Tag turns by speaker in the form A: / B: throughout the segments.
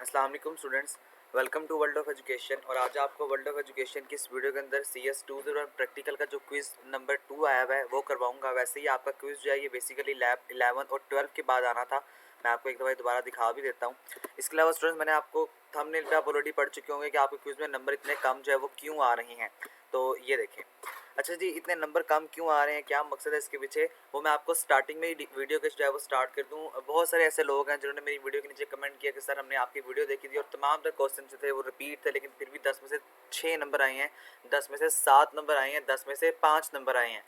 A: अस्सलाम वालेकुम students, welcome to world of education. और आज आपको वर्ल्ड ऑफ एजुकेशन की इस वीडियो के अंदर CS 201 प्रैक्टिकल का जो क्विज़ नंबर 2 आया हुआ है वो करवाऊंगा। वैसे ही आपका क्विज़ जो है ये बेसिकली लैब 11 और 12 के बाद आना था। मैं आपको एक दफ़ा दोबारा दिखा भी देता हूँ। इसके अलावा स्टूडेंट्स, मैंने आपको थंबनेल पे आप ऑलरेडी पढ़ चुके होंगे कि आपके क्विज़ में नंबर इतने कम जो है वो क्यों आ रहे हैं। तो ये देखें। अच्छा जी, इतने नंबर कम क्यों आ रहे हैं, क्या मकसद है इसके पीछे, वो मैं आपको स्टार्टिंग में ही वीडियो के जो है वो स्टार्ट कर दूँ। बहुत सारे ऐसे लोग हैं जिन्होंने मेरी वीडियो के नीचे कमेंट किया कि सर हमने आपकी वीडियो देखी थी और तमाम तरह क्वेश्चन जो थे वो रिपीट थे, लेकिन फिर भी 10 में से 6 नंबर आए हैं, 10 में से 7 नंबर आए हैं, 10 में से 5 नंबर आए हैं।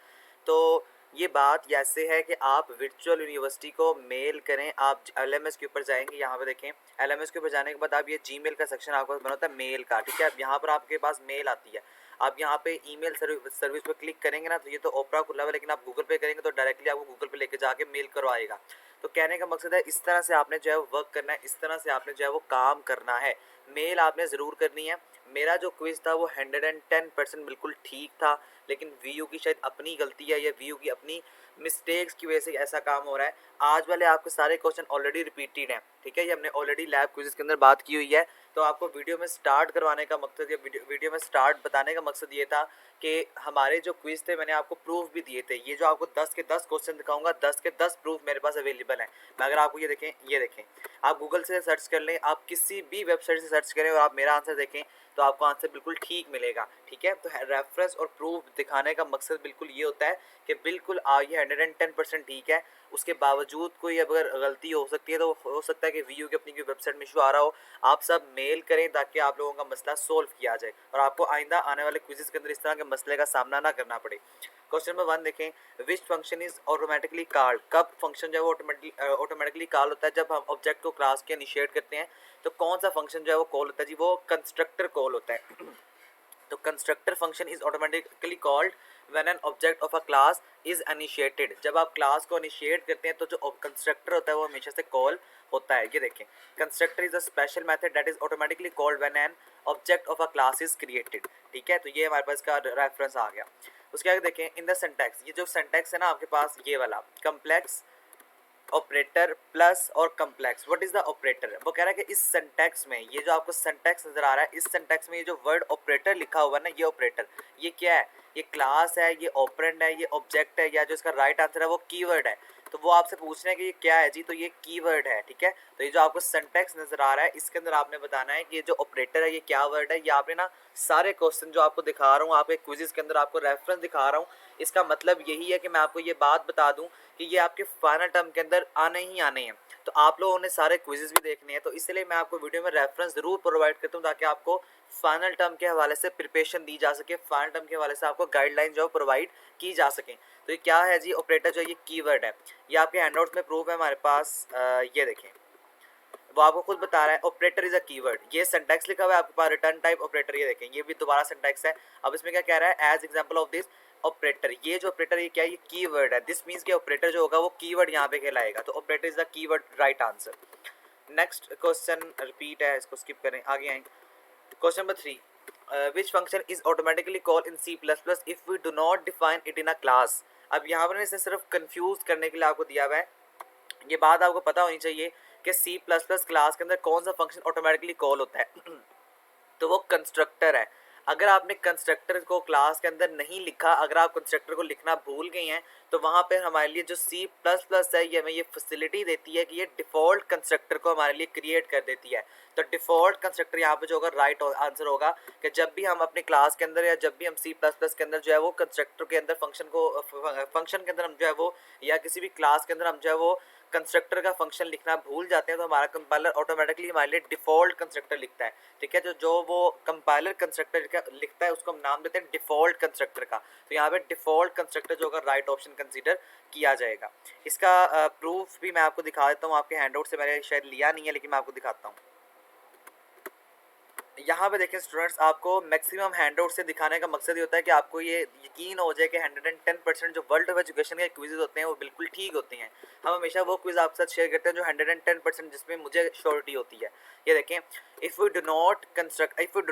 A: तो ये बात ऐसे है कि आप वर्चुअल यूनिवर्सिटी को मेल करें। आप LMS के ऊपर जाएंगे, यहाँ पे देखें। LMS के ऊपर जाने के बाद आप ये जीमेल का सेक्शन आपको बना होता है मेल का, ठीक है। अब यहाँ पर आपके पास मेल आती है, आप यहाँ पे ईमेल सर्विस पर क्लिक करेंगे ना, तो ये तो ओपरा खुला हुआ है, लेकिन आप गूगल पे करेंगे तो डायरेक्टली आपको गूगल पे लेके जाके मेल करवाएगा। तो कहने का मकसद है इस तरह से आपने जो है वो वर्क करना है, इस तरह से आपने जो है वो काम करना है। मेल आपने ज़रूर करनी है। मेरा जो क्विज़ था वो 110% बिल्कुल ठीक था, लेकिन VU की शायद अपनी गलती है या VU की अपनी मिस्टेक्स की वजह से ऐसा काम हो रहा है। आज वाले आपके सारे क्वेश्चन ऑलरेडी रिपीटेड हैं, ठीक है। ये हमने ऑलरेडी लैब क्विज़ के अंदर बात की हुई है। तो आपको वीडियो में स्टार्ट करवाने का मकसद या वीडियो में स्टार्ट बताने का मकसद ये था कि हमारे जो क्विज़ थे मैंने आपको प्रूफ भी दिए थे। ये जो आपको 10 के 10 क्वेश्चन दिखाऊंगा, 10 के 10 प्रूफ मेरे पास अवेलेबल हैं। मैं अगर आपको ये देखें, आप गूगल से सर्च कर लें, आप किसी भी वेबसाइट से सर्च करें और आप मेरा आंसर देखें तो आपको आंसर बिल्कुल ठीक मिलेगा, ठीक है। तो रेफरेंस और प्रूफ दिखाने का मकसद बिल्कुल ये होता है कि बिल्कुल ये 110% ठीक है। उसके बावजूद कोई अगर गलती हो सकती है तो हो सकता है कि VU की अपनी कोई वेबसाइट में इशू आ रहा हो। आप सब मेल करें ताकि आप लोगों का मसला सोल्व किया जाए और आपको आइंदा आने वाले क्विज़ेस के अंदर इस तरह के मसले का सामना ना करना पड़े। क्वेश्चन नंबर 1 देखें, विच फंक्शन इज ऑटोमेटिकली कॉल्ड। कब फंक्शन जो है वो ऑटोमेटिकली कॉल होता है, जब हम ऑब्जेक्ट को क्लास के इनिशिएट करते हैं। तो कौन सा फंक्शन जो है वो कॉल होता है जी, वो कंस्ट्रक्टर कॉल होता है। तो constructor function is automatically called when an object of a class is initiated. जब आप क्लास को इनिशिएट करते हैं तो जो कंस्ट्रक्टर होता है वो हमेशा से कॉल होता है। ये देखें, constructor is a special method that is automatically called when an object of a class is created, ठीक है। तो ये हमारे पास का रेफरेंस आ गया। उसके आगे देखें, इन द सिंटैक्स, ये जो सिंटैक्स है ना आपके पास ये वाला, कम्प्लेक्स ऑपरेटर प्लस और complex. What is the operator, वो कह रहा है कि इस सिंटैक्स में, ये जो आपको सिंटैक्स नजर आ रहा है, इस सिंटैक्स में ये जो वर्ड ऑपरेटर लिखा हुआ है ना, ये ऑपरेटर ये क्या है, ये क्लास है, ये ऑपरेंड है, ये ऑब्जेक्ट है, या जो इसका राइट आंसर है वो कीवर्ड है। तो वो आपसे पूछ रहे हैं कि ये क्या है जी, तो ये कीवर्ड है, ठीक है। तो ये जो आपको सिंटैक्स नजर आ रहा है इसके अंदर आपने बताना है कि ये जो ऑपरेटर है ये क्या वर्ड है। ये आपने ना सारे क्वेश्चन जो आपको दिखा रहा हूँ, आपके क्विज़ेस के अंदर आपको रेफरेंस दिखा रहा हूँ, इसका मतलब यही है कि मैं आपको ये बात बता दूं कि ये आपके फाइनल टर्म के अंदर आने ही आने हैं। तो आप लोगों ने सारे क्विज़ेस भी देखने हैं, तो इसलिए मैं आपको वीडियो में रेफरेंस ज़रूर प्रोवाइड करता हूँ ताकि आपको फाइनल टर्म के हवाले से प्रिपरेशन दी जा सके, फाइनल टर्म के हवाले से आपको गाइडलाइन जो प्रोवाइड की जा सके। तो ये क्या है जी, ऑपरेटर जो ये कीवर्ड है, ये आपके हैंडआउट्स में प्रूफ है हमारे पास। ये देखें, वो आपको खुद बता रहा है ऑपरेटर इज अ कीवर्ड। ये सिंटैक्स लिखा हुआ है आपके पास, रिटर्न टाइप ऑपरेटर, ये देखें, ये भी दोबारा सिंटैक्स है। अब इसमें क्या कह रहा है, as example of this operator, ये जो ऑपरेटर ये क्या है, ये कीवर्ड है। दिस मींस कि ऑपरेटर जो होगा वो कीवर्ड यहाँ पे कहलाएगा। तो operator is the keyword, right answer. Next question repeat है, इसको स्किप करें, आगे आएंगे। Question number 3, which function is automatically call in C++ if we do not define it in a class. अब यहाँ पर इसे सिर्फ कंफ्यूज करने के लिए आपको दिया हुआ है। ये बात आपको पता होनी चाहिए कि C++ क्लास के अंदर कौन सा फंक्शन ऑटोमेटिकली कॉल होता है। तो वो कंस्ट्रक्टर है। अगर आपने कंस्ट्रक्टर को क्लास के अंदर नहीं लिखा, अगर आप कंस्ट्रक्टर को लिखना भूल गए हैं, तो वहाँ पे हमारे लिए जो C++ है ये हमें ये फैसिलिटी देती है कि ये डिफ़ॉल्ट कंस्ट्रक्टर को हमारे लिए क्रिएट कर देती है। तो डिफ़ॉल्ट कंस्ट्रक्टर यहाँ पे जो होगा राइट आंसर होगा कि जब भी हम अपने क्लास के अंदर या जब भी हम C++ के अंदर जो है वो कंस्ट्रक्टर के अंदर फंक्शन के अंदर हम जो है वो, या किसी भी क्लास के अंदर हम जो है वो कंस्ट्रक्टर का फंक्शन लिखना भूल जाते हैं, तो हमारा कंपाइलर ऑटोमेटिकली हमारे लिए डिफ़ॉल्ट कंस्ट्रक्टर लिखता है, ठीक है। जो वो कंपाइलर कंस्ट्रक्टर लिखता है उसको हम नाम देते हैं डिफ़ॉल्ट कंस्ट्रक्टर का। तो यहाँ पे डिफ़ॉल्ट कंस्ट्रक्टर जो होगा राइट ऑप्शन कंसीडर किया जाएगा। इसका प्रूफ भी मैं आपको दिखा देता हूँ, आपके हैंडआउट से मैंने शायद लिया नहीं है लेकिन मैं आपको दिखाता हूँ। यहाँ पे देखें स्टूडेंट्स, आपको मैक्सिमम हैंडआउट से दिखाने का मकसद ये होता है कि आपको ये यकीन हो जाए कि 110% जो वर्ल्ड ऑफ एजुकेशन के क्विज़ होते हैं वो बिल्कुल ठीक होते हैं। हम हमेशा वो क्विज़ आपके साथ शेयर करते हैं जो 110% जिसमें मुझे श्योरिटी होती है। ये देखें, if we do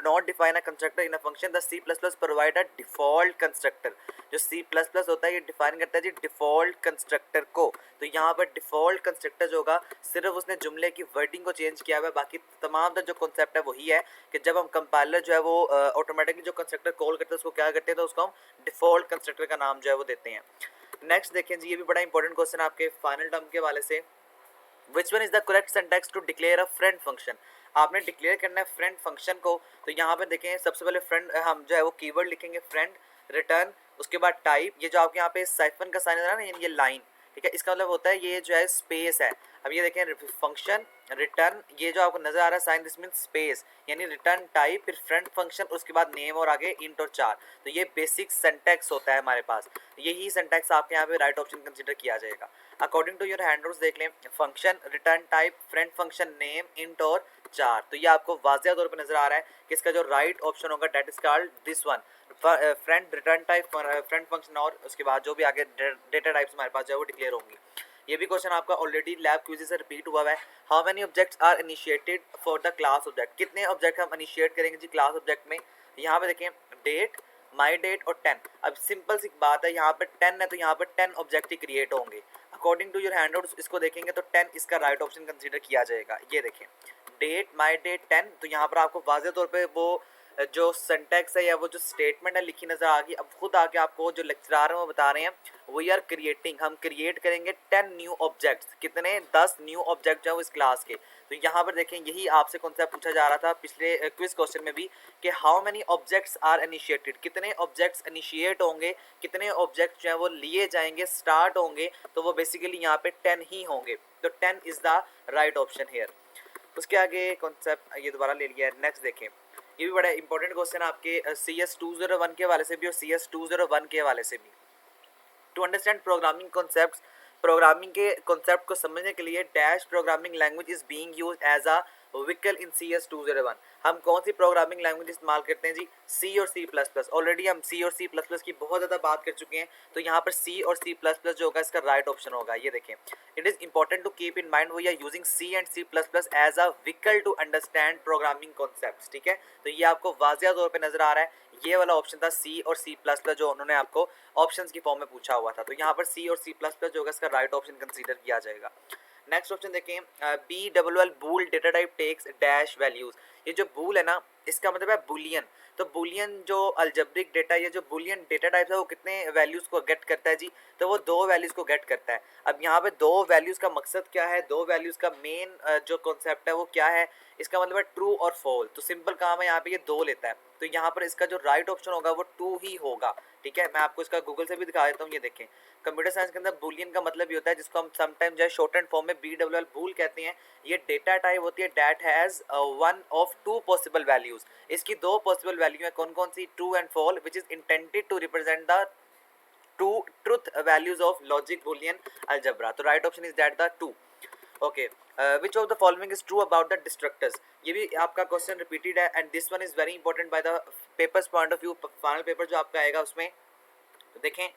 A: not define a constructor in a function, the C plus plus provide a default constructor. जो सी प्लस प्लस होता है ये डिफाइन करता है जी डिफ़ॉल्ट कंस्ट्रक्टर को। तो यहाँ पर डिफ़ॉल्ट कंस्ट्रक्टर जो होगा, सिर्फ उसने जुमले की वर्डिंग को चेंज किया हुआ है, बाकी तमाम जो कॉन्सेप्ट है वही है कि जब हम कंपाइलर जो है वो ऑटोमेटिकली जो कंस्ट्रक्टर कॉल करते हैं उसको क्या करते हैं, तो उसको हम डिफ़ॉल्ट कंस्ट्रक्टर का नाम जो है वो देते हैं। नेक्स्ट देखें जी, ये भी बड़ा इंपॉर्टेंट क्वेश्चन है आपके फाइनल टर्म के वाले से। Which one is the correct syntax to declare a friend function. आपने डिक्लेयर करना है फ्रेंड फंक्शन को, तो यहाँ पे देखें सबसे पहले फ्रेंड हम जो है वो कीवर्ड लिखेंगे फ्रेंड, रिटर्न, उसके बाद टाइप। ये जो आपके यहाँ पे साइफन का साइन है ना, ये लाइन, ठीक है, इसका मतलब होता है ये जो है स्पेस है। अब ये देखें फंक्शन रिटर्न, ये जो आपको नजर आ रहा है साइन, दिस मीन स्पेस, यानी रिटर्न टाइप, फिर फ्रेंड फंक्शन, उसके बाद नेम और आगे इंट और 4। तो ये बेसिक सिंटैक्स होता है हमारे पास। यही सिंटैक्स आपके यहाँ पे राइट ऑप्शन कंसीडर किया जाएगा। अकॉर्डिंग टू योर हैंडआउट्स देख लें, function return type friend function name int और 4। तो ये आपको वाज़िया तौर पर नजर आ रहा है कि इसका जो राइट ऑप्शन होगा that is called this one, friend return type friend function, और उसके बाद जो भी आगे डेटा टाइप्स हमारे पास जो है वो डिक्लेयर होंगी। ये भी क्वेश्चन आपका ऑलरेडी लैब क्विज़ से रिपीट हुआ है। How many objects are initiated for the class object. कितने ऑब्जेक्ट हम इनिशिएट करेंगे जी क्लास ऑब्जेक्ट में। यहाँ पे देखें डेट, माई डेट और 10। अब सिंपल सी बात है, यहाँ पे 10 है तो यहाँ पर 10 ऑब्जेक्ट ही क्रिएट होंगे। अकॉर्डिंग टू योर हैंडआउट्स इसको देखेंगे तो 10 इसका राइट ऑप्शन कंसीडर किया जाएगा। ये देखें डेट, माई डेट, 10, तो यहाँ पर आपको वाज़े तौर पे वो जो सिंटैक्स है या वो जो स्टेटमेंट है लिखी नजर आ गई। अब खुद आके आपको जो लेक्चरार हैं वो बता रहे हैं वी आर क्रिएटिंग, हम क्रिएट करेंगे 10 न्यू ऑब्जेक्ट्स। कितने? 10 न्यू ऑब्जेक्ट जो है इस क्लास के। तो यहाँ पर देखें यही आपसे कॉन्सेप्ट पूछा जा रहा था पिछले क्विज क्वेश्चन में भी कि how many objects are initiated, कितने ऑब्जेक्ट्स इनिशिएट होंगे, कितने ऑब्जेक्ट जो है वो लिए जाएंगे, स्टार्ट होंगे। तो वो बेसिकली यहाँ पे 10 ही होंगे। तो 10 is the right option here. उसके आगे कॉन्सेप्ट ये दोबारा ले लिया है। नेक्स्ट देखें, ये भी बड़ा इंपॉर्टेंट क्वेश्चन है आपके CS 201 के वाले से भी और CS 201 के वाले से भी। To understand programming concepts, programming के कॉन्सेप्ट को समझने के लिए dash programming language is being used as a vehicle in CS 201। हम कौन सी प्रोग्रामिंग लैंग्वेज इस्तेमाल करते हैं जी? C और C++। ऑलरेडी हम C और C++ की बहुत ज़्यादा बात कर चुके हैं। तो यहाँ पर C और C++ जो होगा इसका राइट ऑप्शन होगा। ये देखें, it is important to keep in mind we are using C and C++ as a vehicle to understand programming concepts. ठीक है, तो ये आपको वाज़िया तौर पर नजर आ रहा है। ये वाला ऑप्शन था C और C++ जो उन्होंने आपको ऑप्शंस की फॉर्म में पूछा हुआ था। तो यहाँ पर C और C++ जो होगा इसका राइट ऑप्शन कंसीडर किया जाएगा। नेक्स्ट ऑप्शन देखें, BLL bool data type takes dash values. ये जो बूल है ना, इसका मतलब है बुलियन। तो बुलियन जो अलजेब्रिक डेटा, ये जो बुलियन डेटा टाइप है वो कितने वैल्यूज को गेट करता है जी? तो वो 2 वैल्यूज को गेट करता है। अब यहाँ पे 2 वैल्यूज का मकसद क्या है, 2 वैल्यूज का मेन जो कॉन्सेप्ट है वो क्या है? इसका मतलब है ट्रू और फॉल्स। तो सिंपल काम है, यहाँ पे ये 2 लेता है। तो यहाँ पर इसका जो राइट ऑप्शन होगा वो 2 ही होगा। ठीक है, मैं आपको इसका गूगल से भी दिखा देता हूँ। ये देखें, कंप्यूटर साइंस के अंदर बुलियन का मतलब ये होता है जिसको हम समटाइम जो है शॉर्ट एंड फॉर्म में BLL बूल कहते हैं। ये डेटा टाइप होती है that has one of 2 possible values. इसकी 2 पॉसिबल वैल्यू है, कौन कौन सी? True and false, which is intended to represent the two truth values of logic Boolean algebra. तो right option is that the 2। Okay, which of the following is true about the destructors. ये भी आपका question repeated है and this one is very important by the papers point of view. Final paper जो आपका आएगा उसमें देखें,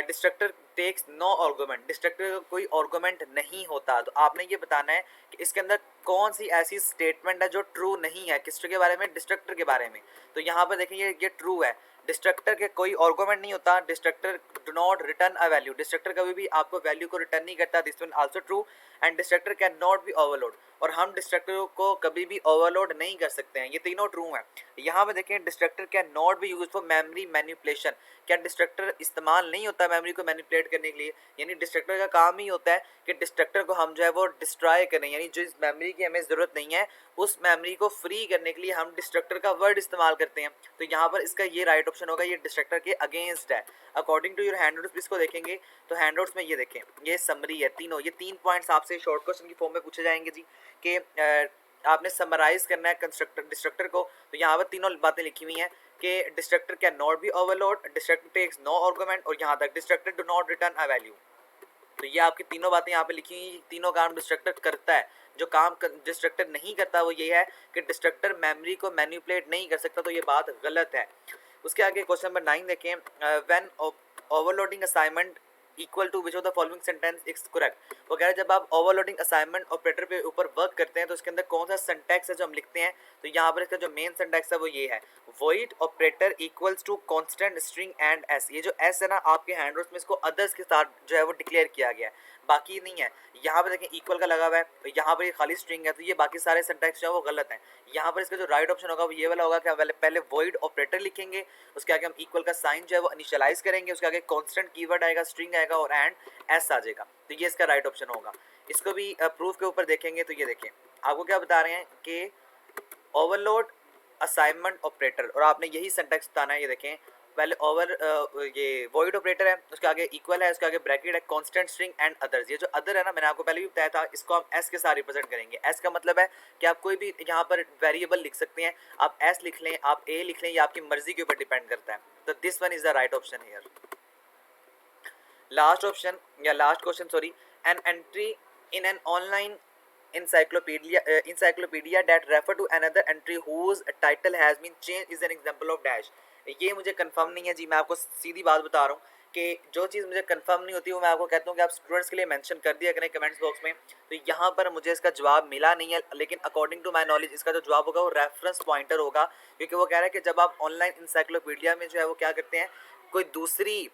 A: destructor takes no argument, destructor का कोई आर्गुमेंट नहीं होता। तो आपने ये बताना है कि इसके अंदर कौन सी ऐसी स्टेटमेंट है जो ट्रू नहीं है, किसके के बारे में? डिस्ट्रक्टर के बारे में। तो यहाँ पर देखें ये ट्रू है, डिस्ट्रक्टर के कोई आर्गुमेंट नहीं होता, destructor do not return a value, destructor कभी भी आपको वैल्यू को रिटर्न नहीं करता, this one also true. And destructor can not be overload, और हम डिस्ट्रक्टर को कभी भी ओवरलोड नहीं कर सकते हैं। ये तीनों ट्रू हैं। यहाँ पे देखें, destructor can not B use for memory manipulation, क्या डिस्ट्रक्टर इस्तेमाल नहीं होता मेमोरी को मैनिपुलेट करने के लिए? यानी डिस्ट्रक्टर का काम ही होता है कि डिस्ट्रक्टर को हम जो है वो डिस्ट्रॉय करें, यानी जो इस मेमोरी की हमें ज़रूरत नहीं है उस मेमोरी को फ्री करने के लिए हम डिस्ट्रक्टर का वर्ड इस्तेमाल करते हैं। तो यहाँ पर इसका ये राइट ऑप्शन होगा, ये डिस्ट्रक्टर के अगेंस्ट है। अकॉर्डिंग टू योर हैंडआउट्स इसको देखेंगे तो हैंडआउट्स में ये देखें, ये समरी है तीनों, ये 3 पॉइंट्स आपसे शॉर्ट क्वेश्चन की फॉर्म में पूछे जाएंगे जी कि आपने समराइज करना है कंस्ट्रक्टर डिस्ट्रक्टर को। तो यहाँ पर तीनों बातें लिखी हुई हैं कि destructor can not be overload, destructor takes no argument, और यहाँ तक destructor do not return a value. तो ये आपकी तीनों बातें यहाँ पे लिखी हुई, तीनों काम डिस्ट्रक्टर करता है, जो काम डिस्ट्रक्टर नहीं करता वो ये है कि डिस्ट्रक्टर मेमोरी को मैनिपुलेट नहीं कर सकता, तो ये बात गलत है। उसके आगे क्वेश्चन नंबर 9 देखें, when overloading assignment equal to which of the following sentence is correct. वो कह रहे हैं जब आप ओवरलोडिंग असाइनमेंट ऑपरेटर पे ऊपर वर्क करते हैं तो उसके अंदर कौन सा सिंटैक्स है जो हम लिखते हैं, तो यहाँ पर इसका जो मेन सिंटैक्स है वो ये है, void operator equals to constant string and S. ये जो एस है ना आपके हैंड में, इसको अदर्स के साथ जो है वो डिक्लेयर किया गया है, बाकी नहीं है। यहाँ पर देखें इक्वल का लगा हुआ है, तो यहाँ पर ये खाली स्ट्रिंग है, तो ये बाकी सारे सिंटैक्स जो है वो गलत हैं। यहाँ पर इसका जो राइट ऑप्शन होगा वो ये वाला होगा कि हम पहले वॉइड ऑपरेटर लिखेंगे, उसके आगे हम इक्वल का साइन जो है वो इनिशियलाइज करेंगे, उसके आगे कांस्टेंट कीवर्ड आएगा, स्ट्रिंग आएगा और एंड एस आ जाएगा, तो ये इसका राइट ऑप्शन होगा। इसको भी प्रूफ के ऊपर देखेंगे तो ये देखें आपको क्या बता रहे हैं कि ओवरलोड असाइनमेंट ऑपरेटर, और आपने यही सिंटैक्स बताना है। ये देखें पहले ये वॉइड ऑपरेटर है, उसके आगे इक्वल है, उसके आगे ब्रैकेट है, कांस्टेंट स्ट्रिंग एंड अदर्स। ये जो अदर है ना मैंने आपको पहले भी बताया था, इसको हम एस के साथ रिप्रेजेंट करेंगे। एस का मतलब है कि आप कोई भी यहाँ पर वेरिएबल लिख सकते हैं, आप एस लिख लें, आप ए लिख लें, ये आपकी मर्जी के ऊपर डिपेंड करता है। तो this one is the right option here. Last option या last question sorry, an entry in an online encyclopedia that refer to another entry whose title has been changed is an example of dash। ये मुझे confirm नहीं है जी, मैं आपको सीधी बात बता रहा हूँ कि जो चीज़ मुझे कंफर्म नहीं होती वो मैं आपको कहता हूँ कि आप स्टूडेंट्स के लिए मेंशन कर दिया करें कमेंट्स बॉक्स में। तो यहाँ पर मुझे इसका जवाब मिला नहीं है, लेकिन अकॉर्डिंग टू माई नॉलेज इसका जो जवाब होगा वो रेफरेंस पॉइंटर होगा, क्योंकि वो कह रहा है कि जब आप ऑनलाइन इंसाइक्लोपीडिया में जो है वो क्या करते हैं, कोई दूसरी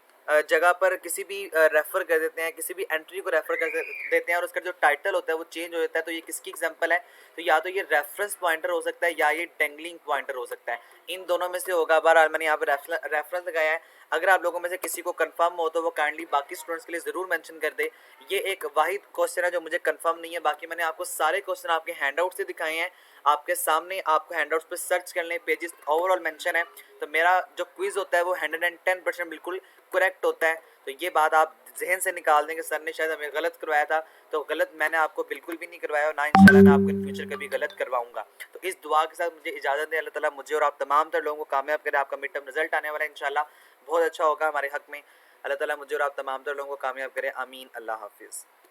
A: जगह पर किसी भी रेफ़र कर देते हैं, किसी भी एंट्री को रेफ़र कर देते हैं और उसका जो टाइटल होता है वो चेंज हो जाता है, तो ये किसकी एग्जांपल है, तो या तो ये रेफरेंस पॉइंटर हो सकता है या ये डेंगलिंग पॉइंटर हो सकता है, इन दोनों में से होगा। बहरहाल मैंने यहाँ पर रेफरेंस लगाया है, अगर आप लोगों में से किसी को कंफर्म हो तो वो काइंडली बाकी स्टूडेंट्स के लिए ज़रूर मेंशन कर दे। ये एक वाहिद क्वेश्चन है जो मुझे कंफर्म नहीं है, बाकी मैंने आपको सारे क्वेश्चन आपके हैंडआउट से दिखाए हैं, आपके सामने आपको हैंडआउट्स पे सर्च कर लें, पेजेस ओवरऑल मेंशन है। तो मेरा जो क्विज़ होता है वो 110% बिल्कुल करेक्ट होता है, तो ये बात आप जहन से निकाल देंगे सर ने शायद हमें गलत करवाया था, तो गलत मैंने आपको बिल्कुल भी नहीं करवाया और ना इंशाल्लाह मैं आपको इन फ्यूचर कभी गलत करवाऊंगा। तो इस दुआ के साथ मुझे इजाज़त दें, अल्लाह ताला मुझे और आप तमाम तर लोगों को कामयाब करे। आपका मिड टर्म रिजल्ट आने वाला है इंशाल्लाह, बहुत अच्छा होगा हमारे हक में। अल्लाह ताला मुझे और आप तमाम तर लोगों को कामयाब करे, आमीन। अल्लाह हाफिज़।